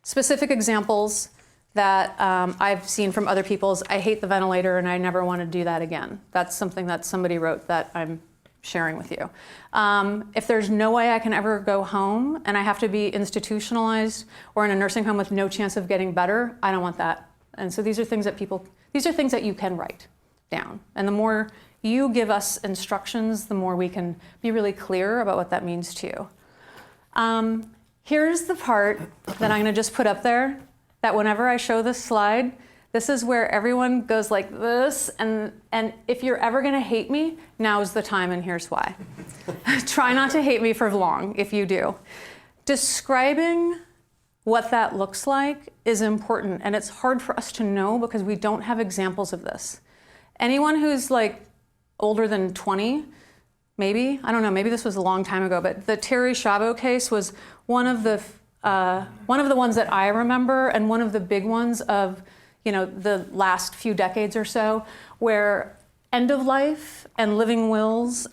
specific examples that I've seen from other people's. I hate the ventilator and I never want to do that again. That's something that somebody wrote that I'm sharing with you. If there's no way I can ever go home and I have to be institutionalized or in a nursing home with no chance of getting better, I don't want that. And so these are things that you can write down. And the more you give us instructions, the more we can be really clear about what that means to you. Here's the part that I'm gonna just put up there, that whenever I show this slide, this is where everyone goes like this, and if you're ever gonna hate me, now's the time, and here's why. Try not to hate me for long if you do. Describing what that looks like is important, and it's hard for us to know because we don't have examples of this. Anyone who's like older than 20, maybe, I don't know, maybe this was a long time ago, but the Terri Schiavo case was one of the ones that I remember, and one of the big ones of the last few decades or so, where end of life and living wills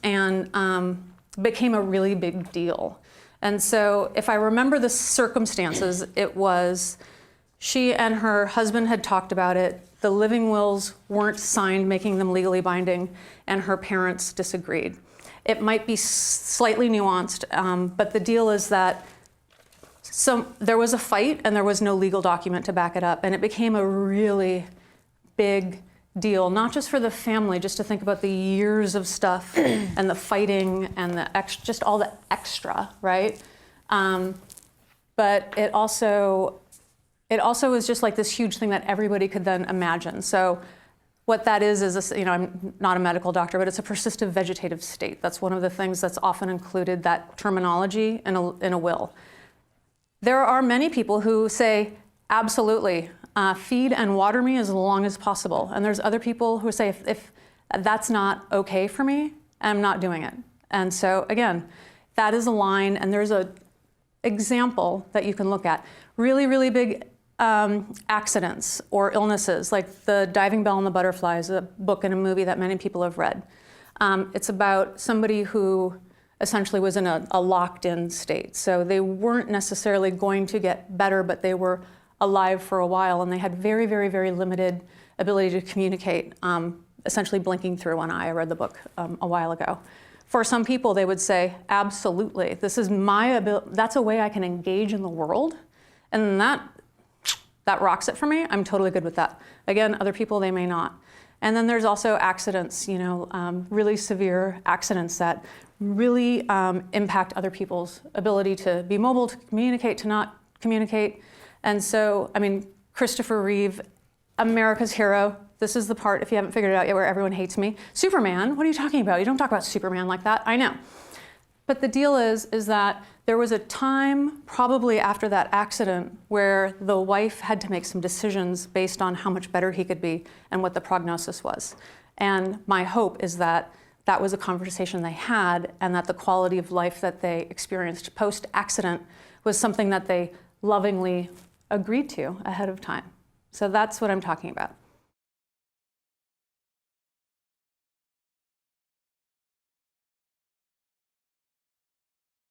became a really big deal. And so if I remember the circumstances, it was she and her husband had talked about it, the living wills weren't signed, making them legally binding, and her parents disagreed. It might be slightly nuanced, but the deal is that there was a fight and there was no legal document to back it up, and it became a really big deal, not just for the family, just to think about the years of stuff and the fighting and just all the extra, right? But it also is just like this huge thing that everybody could then imagine. So what that is I'm not a medical doctor, but it's a persistent vegetative state. That's one of the things that's often included, that terminology in a will. There are many people who say, absolutely, feed and water me as long as possible. And there's other people who say, if that's not okay for me, I'm not doing it. And so again, that is a line, and there's an example that you can look at. Really, really big accidents or illnesses, like the Diving Bell and the Butterflies, a book and a movie that many people have read. It's about somebody who essentially was in a locked-in state. So they weren't necessarily going to get better, but they were alive for a while, and they had very, very, very limited ability to communicate, essentially blinking through one eye. I read the book a while ago. For some people, they would say, absolutely, this is my ability, that's a way I can engage in the world, and that rocks it for me. I'm totally good with that. Again, other people, they may not. And then there's also accidents, really severe accidents that really impact other people's ability to be mobile, to communicate, to not communicate. And so, Christopher Reeve, America's hero. This is the part, if you haven't figured it out yet, where everyone hates me. Superman, what are you talking about? You don't talk about Superman like that. I know. But the deal is that there was a time, probably after that accident, where the wife had to make some decisions based on how much better he could be and what the prognosis was. And my hope is that that was a conversation they had, and that the quality of life that they experienced post-accident was something that they lovingly agreed to ahead of time. So that's what I'm talking about.